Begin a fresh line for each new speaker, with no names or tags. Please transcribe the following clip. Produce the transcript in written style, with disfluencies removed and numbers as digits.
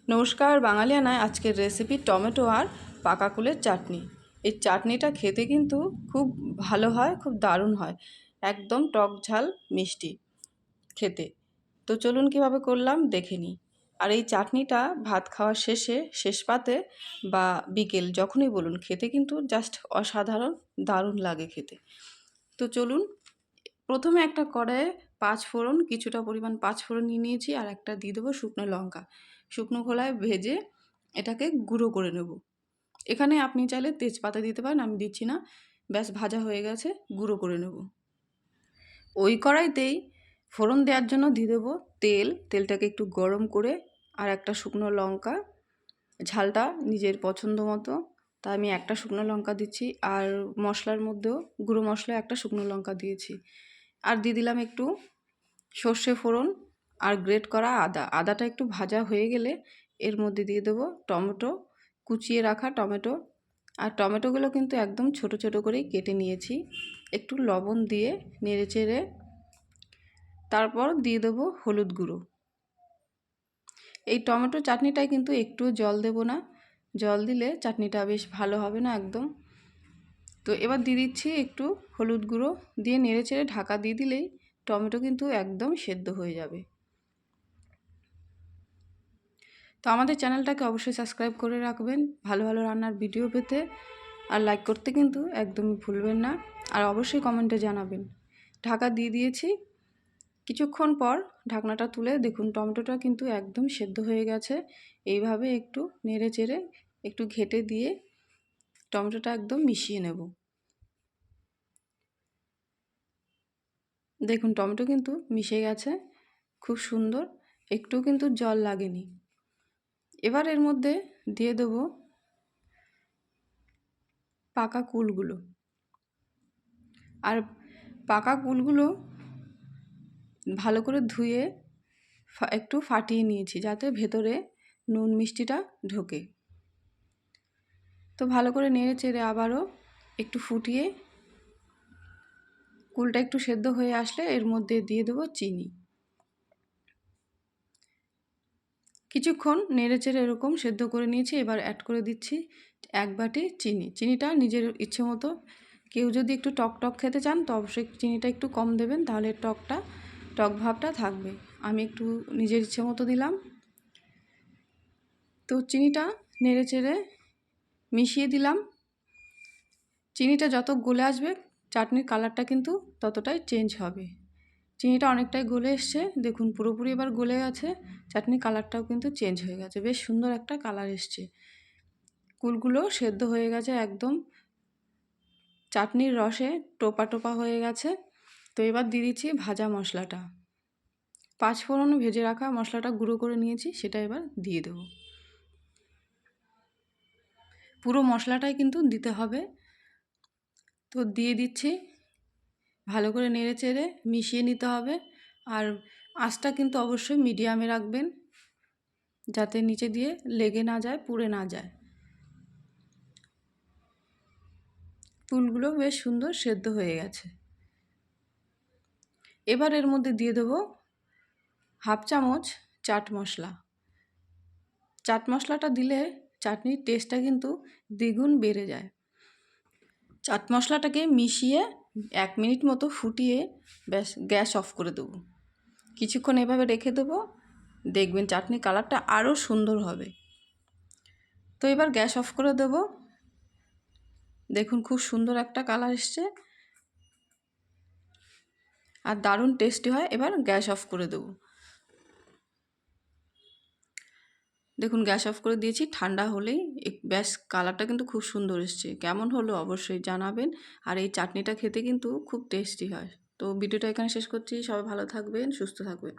নমস্কার বাঙালিয়ানায় আজকের recipe tomato আর পাকা কুলের চাটনি। এই চাটনিটা খেতে কিন্তু খুব ভালো হয়, খুব দারুণ হয়, একদম টক ঝাল মিষ্টি খেতে। তো চলুন কীভাবে করলাম দেখে নিই। আর এই চাটনিটা ভাত খাওয়ার শেষ পাতে বা বিকেল যখনই বলুন খেতে কিন্তু জাস্ট অসাধারণ দারুণ লাগে খেতে। তো চলুন, প্রথমে একটা কড়াইয়ে কিছুটা পরিমাণ পাঁচফোড়ন নিয়ে নিয়েছি, আর একটা দিয়ে দেবো শুকনো লঙ্কা। শুকনো খোলায় ভেজে এটাকে গুঁড়ো করে নেব। এখানে আপনি চাইলে তেজপাতা দিতে পারেন, আমি দিচ্ছি না। ব্যাস ভাজা হয়ে গেছে, গুঁড়ো করে নেব। ওই কড়াইতেই ফোড়ন দেওয়ার জন্য দিয়ে দেবো তেলটাকে একটু গরম করে, আর একটা শুকনো লঙ্কা, ঝালটা নিজের পছন্দ মতো, তা আমি একটা শুকনো লঙ্কা দিচ্ছি। আর মশলার মধ্যেও গুঁড়ো মশলা একটা শুকনো লঙ্কা দিয়েছি। আর দিয়ে দিলাম একটু সর্ষে ফোড়ন আর গ্রেট করা আদাটা একটু ভাজা হয়ে গেলে এর মধ্যে দিয়ে দেবো টমেটো, কুচিয়ে রাখা টমেটো। আর টমেটোগুলো কিন্তু একদম ছোট ছোট করেই কেটে নিয়েছি। একটু লবণ দিয়ে নেড়ে চেড়ে তারপর দিয়ে দেবো হলুদ গুঁড়ো। এই টমেটো চাটনিটায় কিন্তু একটু জল দেব না, জল দিলে চাটনিটা বেশ ভালো হবে না একদম। তো এবার দিয়ে দিচ্ছি একটু হলুদ গুঁড়ো, দিয়ে নেড়ে চেড়ে ঢাকা দিয়ে দিলেই টমেটো কিন্তু একদম সেদ্ধ হয়ে যাবে। তো আমাদের চ্যানেলটাকে অবশ্যই সাবস্ক্রাইব করে রাখবেন ভালো ভালো রান্নার ভিডিও পেতে, আর লাইক করতে কিন্তু একদমই ভুলবেন না, আর অবশ্যই কমেন্টে জানাবেন। ঢাকা দিয়ে দিয়েছি। কিছুক্ষণ পর ঢাকনাটা তুলে দেখুন টমেটোটা কিন্তু একদম সেদ্ধ হয়ে গেছে। এইভাবে একটু নেড়ে চেড়ে একটু ঘেঁটে দিয়ে টমেটোটা একদম মিশিয়ে নেব। দেখুন টমেটো কিন্তু মিশে গেছে খুব সুন্দর, একটু কিন্তু জল লাগেনি। এবার এর মধ্যে দিয়ে দেব পাকা কুলগুলো। আর পাকা কুলগুলো ভালো করে ধুয়ে একটু ফাটিয়ে নিয়েছি, যাতে ভেতরে নুন মিষ্টিটা ঢোকে। তো ভালো করে নেড়ে চেড়ে আবারও একটু ফুটিয়ে কুলটা একটু সেদ্ধ হয়ে আসলে এর মধ্যে দিয়ে দেবো চিনি। কিছুক্ষণ নেড়ে চেড়ে এরকম সেদ্ধ করে নিয়েছি। এবার অ্যাড করে দিচ্ছি 1 বাটি চিনি। চিনিটা নিজের ইচ্ছে মতো, কেউ যদি একটু টক টক খেতে চান তো অবশ্যই চিনিটা একটু কম দেবেন, তাহলে টক ভাবটা থাকবে। আমি একটু নিজের ইচ্ছে মতো দিলাম। তো চিনিটা নেড়ে চেড়ে মিশিয়ে দিলাম। চিনিটা যত গলে আসবে চাটনির কালারটা কিন্তু ততটাই চেঞ্জ হবে। চিনিটা অনেকটাই গলে এসছে, দেখুন পুরোপুরি এবার গলে গেছে। চাটনির কালারটাও কিন্তু চেঞ্জ হয়ে গেছে, বেশ সুন্দর একটা কালার এসছে। কুলগুলো সেদ্ধ হয়ে গেছে একদম, চাটনির রসে টোপা টোপা হয়ে গেছে। তো এবার দিয়ে দিচ্ছি ভাজা মশলাটা। পাঁচফোড়ন ভেজে রাখা মশলাটা গুঁড়ো করে নিয়েছি, সেটা এবার দিয়ে দেব। পুরো মশলাটাই কিন্তু দিতে হবে। তো দিয়ে দিচ্ছি, ভালো করে নেড়ে চেড়ে মিশিয়ে নিতে হবে। আর আঁচটা কিন্তু অবশ্যই মিডিয়ামে রাখবেন, যাতে নিচে দিয়ে লেগে না যায়, পুড়ে না যায়। কুলগুলো বেশ সুন্দর সেদ্ধ হয়ে গেছে। এবার এর মধ্যে দিয়ে দেবো 1/2 চামচ চাট মশলা। চাট মশলাটা দিলে চাটনির টেস্টটা কিন্তু দ্বিগুণ বেড়ে যায়। চাট মশলাটাকে মিশিয়ে 1 মিনিট মতো ফুটিয়ে ব্যাস গ্যাস অফ করে দেবো। কিছুক্ষণ এভাবে রেখে দেবো, দেখবেন চাটনির কালারটা আরও সুন্দর হবে। তো এবার গ্যাস অফ করে দেব। দেখুন খুব সুন্দর একটা কালার এসছে আর দারুণ টেস্টি হয়। এবার গ্যাস অফ করে দেব। দেখুন গ্যাস অফ করে দিয়েছি, ঠান্ডা হলেই ব্যাস কালারটা কিন্তু খুব সুন্দর এসছে। কেমন হলো অবশ্যই জানাবেন। আর এই চাটনিটা খেতে কিন্তু খুব টেস্টি হয়। তো ভিডিওটা এখানে শেষ করছি। সবাই ভালো থাকবেন, সুস্থ থাকবেন।